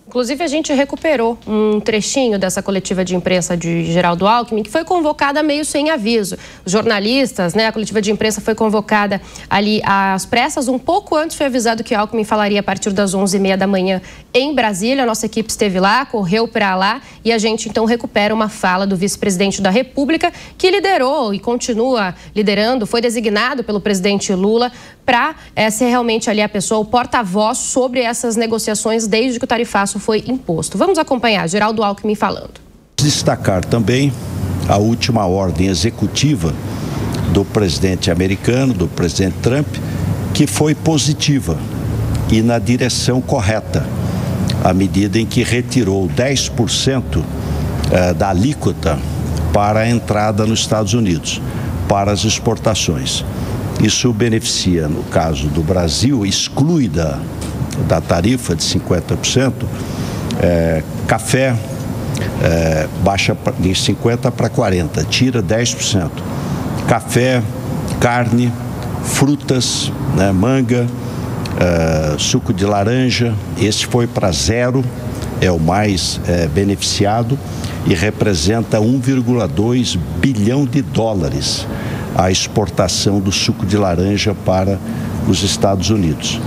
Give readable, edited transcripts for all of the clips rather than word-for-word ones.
Inclusive, a gente recuperou um trechinho dessa coletiva de imprensa de Geraldo Alckmin, que foi convocada meio sem aviso. Os jornalistas, a coletiva de imprensa foi convocada ali às pressas. Um pouco antes foi avisado que Alckmin falaria a partir das 11h30 da manhã em Brasília. A nossa equipe esteve lá, correu para lá e a gente então recupera uma fala do vice-presidente da República, que liderou e continua liderando, foi designado pelo presidente Lula para ser realmente ali a pessoa, o porta-voz sobre essas negociações desde que o tarifaço foi imposto. Vamos acompanhar Geraldo Alckmin falando. Destacar também a última ordem executiva do presidente americano, do presidente Trump, que foi positiva e na direção correta, à medida em que retirou 10% da alíquota para a entrada nos Estados Unidos, para as exportações. Isso beneficia, no caso do Brasil, exclui da tarifa de 50%, café, baixa de 50% para 40%, tira 10%. Café, carne, frutas, manga, suco de laranja, esse foi para 0%, é o mais beneficiado e representa 1,2 bilhão de dólares a exportação do suco de laranja para os Estados Unidos.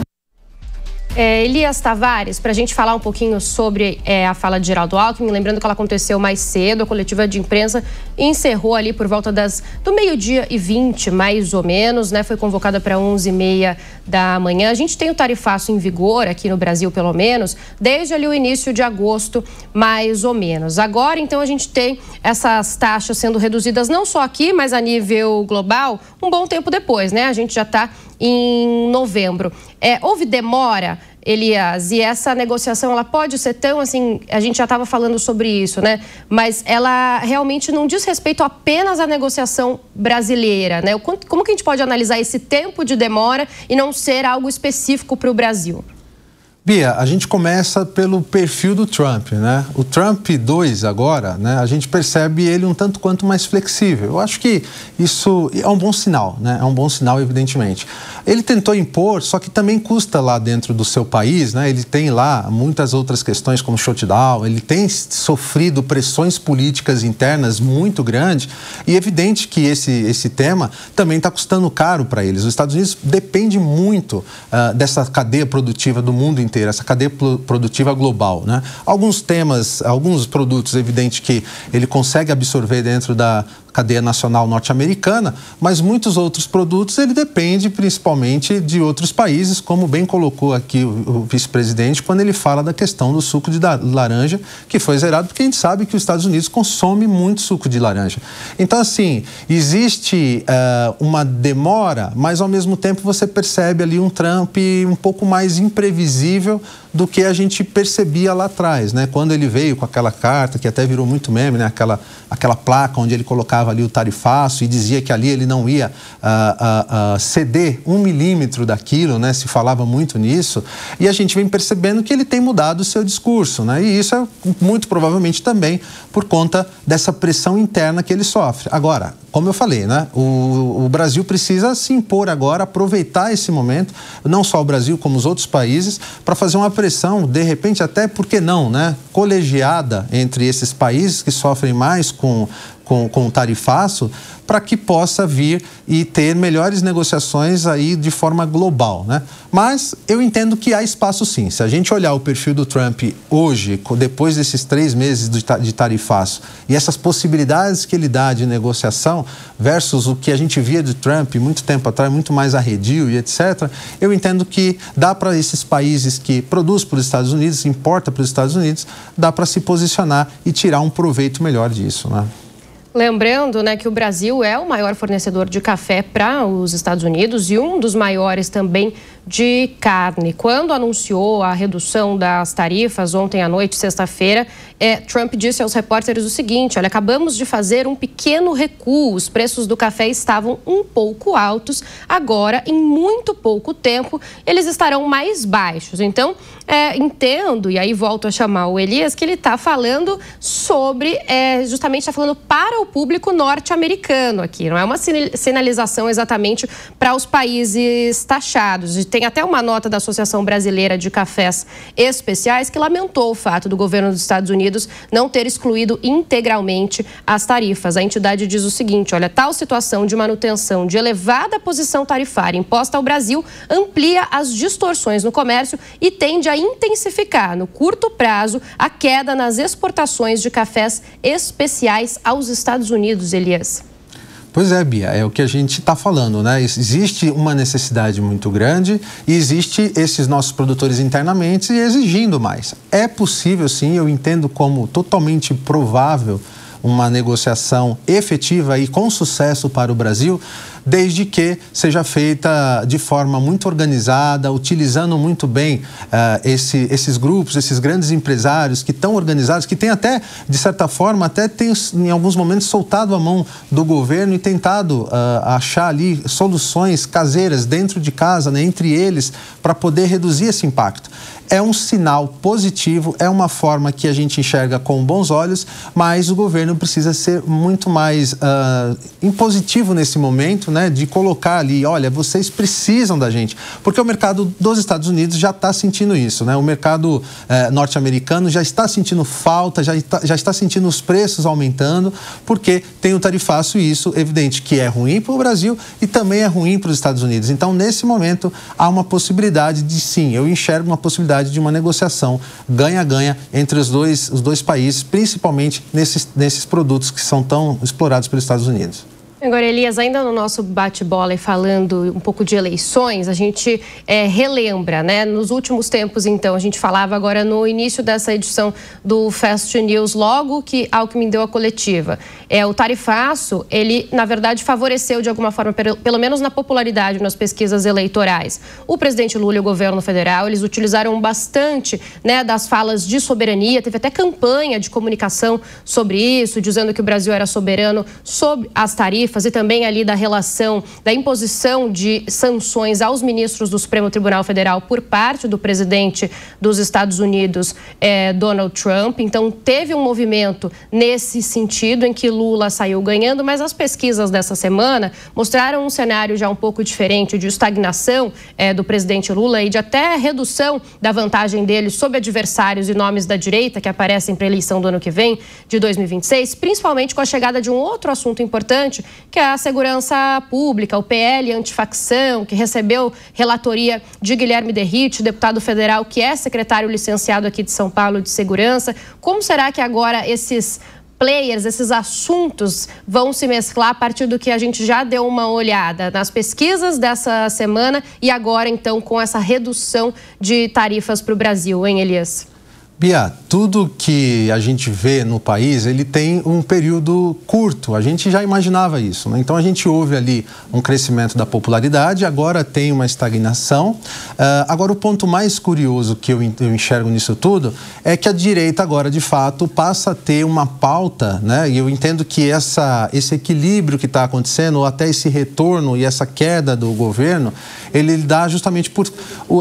Elias Tavares, para a gente falar um pouquinho sobre a fala de Geraldo Alckmin, lembrando que ela aconteceu mais cedo, a coletiva de imprensa encerrou ali por volta do 12h20, mais ou menos, foi convocada para 11h30 da manhã. A gente tem o tarifaço em vigor aqui no Brasil, pelo menos, desde ali o início de agosto, mais ou menos. Agora, então, a gente tem essas taxas sendo reduzidas não só aqui, mas a nível global, um bom tempo depois, A gente já está em novembro. Houve demora, Elias, e essa negociação, ela pode ser tão assim, a gente já estava falando sobre isso, mas ela realmente não diz respeito apenas à negociação brasileira, Como que a gente pode analisar esse tempo de demora e não ser algo específico para o Brasil? Bia, a gente começa pelo perfil do Trump, O Trump 2 agora, a gente percebe ele um tanto quanto mais flexível. Eu acho que isso é um bom sinal, É um bom sinal, evidentemente. Ele tentou impor, só que também custa lá dentro do seu país, Ele tem lá muitas outras questões como shutdown, ele tem sofrido pressões políticas internas muito grandes e é evidente que esse tema também está custando caro para eles. Os Estados Unidos depende muito dessa cadeia produtiva do mundo inteiro, essa cadeia produtiva global, Alguns temas, alguns produtos, é evidente que ele consegue absorver dentro da cadeia nacional norte-americana, mas muitos outros produtos ele depende principalmente de outros países, como bem colocou aqui o vice-presidente quando ele fala da questão do suco de laranja, que foi zerado, porque a gente sabe que os Estados Unidos consome muito suco de laranja. Então, assim, existe uma demora, mas ao mesmo tempo você percebe ali um Trump um pouco mais imprevisível do que a gente percebia lá atrás, Quando ele veio com aquela carta, que até virou muito meme, aquela placa onde ele colocava ali o tarifaço e dizia que ali ele não ia ceder 1 milímetro daquilo, Se falava muito nisso. E a gente vem percebendo que ele tem mudado o seu discurso, E isso é muito provavelmente também por conta dessa pressão interna que ele sofre. Agora, como eu falei, o Brasil precisa se impor agora, aproveitar esse momento, não só o Brasil, como os outros países, para fazer uma pressão, de repente até, por que não, colegiada entre esses países que sofrem mais com o tarifaço, para que possa vir e ter melhores negociações aí de forma global, Mas eu entendo que há espaço sim. Se a gente olhar o perfil do Trump hoje, depois desses 3 meses de tarifaço, e essas possibilidades que ele dá de negociação versus o que a gente via de Trump muito tempo atrás, muito mais arredio e etc., eu entendo que dá para esses países que produzem para os Estados Unidos, importa para os Estados Unidos, dá para se posicionar e tirar um proveito melhor disso, Lembrando, que o Brasil é o maior fornecedor de café para os Estados Unidos e um dos maiores também de carne. Quando anunciou a redução das tarifas ontem à noite, sexta-feira, Trump disse aos repórteres o seguinte: olha, acabamos de fazer um pequeno recuo, os preços do café estavam um pouco altos, agora, em muito pouco tempo, eles estarão mais baixos. Então, entendo, e aí volto a chamar o Elias, que ele está falando sobre, justamente está falando para o o público norte-americano aqui, não é uma sinalização exatamente para os países taxados. E tem até uma nota da Associação Brasileira de Cafés Especiais que lamentou o fato do governo dos Estados Unidos não ter excluído integralmente as tarifas. A entidade diz o seguinte, olha, tal situação de manutenção de elevada posição tarifária imposta ao Brasil amplia as distorções no comércio e tende a intensificar, no curto prazo, a queda nas exportações de cafés especiais aos Estados Unidos, Elias. Pois é, Bia, é o que a gente está falando, né? Existe uma necessidade muito grande e existe esses nossos produtores internamente exigindo mais. É possível, sim, eu entendo como totalmente provável uma negociação efetiva e com sucesso para o Brasil, desde que seja feita de forma muito organizada, utilizando muito bem esses grupos, esses grandes empresários que estão organizados, que têm até, de certa forma, até tem em alguns momentos soltado a mão do governo e tentado achar ali soluções caseiras dentro de casa, né, entre eles, para poder reduzir esse impacto. É um sinal positivo, é uma forma que a gente enxerga com bons olhos, mas o governo precisa ser muito mais impositivo nesse momento, né, de colocar ali, olha, vocês precisam da gente, porque o mercado dos Estados Unidos já está sentindo isso, né? O mercado norte-americano já está sentindo falta, já está sentindo os preços aumentando, porque tem o tarifaço e isso, evidente, que é ruim para o Brasil e também é ruim para os Estados Unidos. Então, nesse momento, há uma possibilidade de, sim, eu enxergo uma possibilidade de uma negociação ganha-ganha entre os dois países, principalmente nesses produtos que são tão explorados pelos Estados Unidos. Agora, Elias, ainda no nosso bate-bola e falando um pouco de eleições, a gente relembra, né? Nos últimos tempos, então, a gente falava agora no início dessa edição do Fast News, logo que Alckmin deu a coletiva. O tarifaço, ele, na verdade, favoreceu de alguma forma, pelo menos na popularidade nas pesquisas eleitorais. O presidente Lula e o governo federal, eles utilizaram bastante, né, das falas de soberania, teve até campanha de comunicação sobre isso, dizendo que o Brasil era soberano sobre as tarifas, e também ali da relação, da imposição de sanções aos ministros do Supremo Tribunal Federal por parte do presidente dos Estados Unidos, Donald Trump. Então, teve um movimento nesse sentido em que Lula saiu ganhando, mas as pesquisas dessa semana mostraram um cenário já um pouco diferente de estagnação do presidente Lula e de até redução da vantagem dele sobre adversários e nomes da direita que aparecem para a eleição do ano que vem, de 2026, principalmente com a chegada de um outro assunto importante, que é a segurança pública, o PL antifacção, que recebeu relatoria de Guilherme Derrite, deputado federal, que é secretário licenciado aqui de São Paulo de Segurança. Como será que agora esses players, esses assuntos vão se mesclar a partir do que a gente já deu uma olhada nas pesquisas dessa semana e agora, então, com essa redução de tarifas para o Brasil, hein, Elias? Bia, tudo que a gente vê no país, ele tem um período curto, a gente já imaginava isso, né? Então a gente houve ali um crescimento da popularidade, agora tem uma estagnação. Agora o ponto mais curioso que eu enxergo nisso tudo é que a direita agora de fato passa a ter uma pauta, né? E eu entendo que esse equilíbrio que está acontecendo, ou até esse retorno e essa queda do governo, ele dá justamente por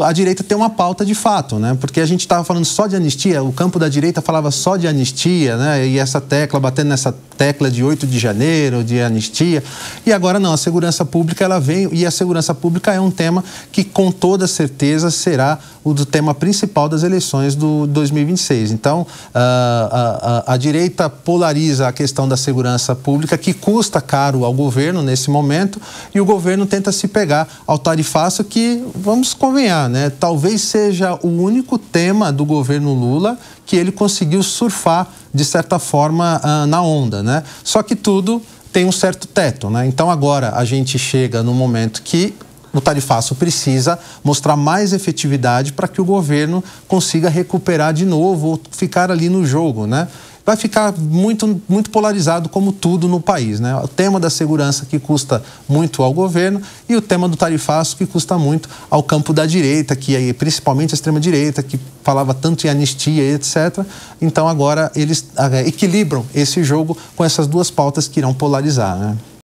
a direita ter uma pauta de fato, né? Porque a gente estava falando só de anistia, o campo da direita falava só de anistia, né? E essa tecla, batendo nessa tecla de 8 de janeiro, de anistia. E agora não, a segurança pública ela vem, e a segurança pública é um tema que com toda certeza será o do tema principal das eleições do 2026. Então, a direita polariza a questão da segurança pública, que custa caro ao governo nesse momento, e o governo tenta se pegar ao tarifaço que, vamos convenhar, né? Talvez seja o único tema do governo Lula que ele conseguiu surfar, de certa forma, na onda, né? Só que tudo tem um certo teto, né? Então agora a gente chega no momento que o tarifaço precisa mostrar mais efetividade para que o governo consiga recuperar de novo ou ficar ali no jogo, né? Vai ficar muito, muito polarizado como tudo no país, né? O tema da segurança que custa muito ao governo e o tema do tarifaço que custa muito ao campo da direita, que é principalmente a extrema-direita, que falava tanto em anistia e etc. Então agora eles equilibram esse jogo com essas duas pautas que irão polarizar, né?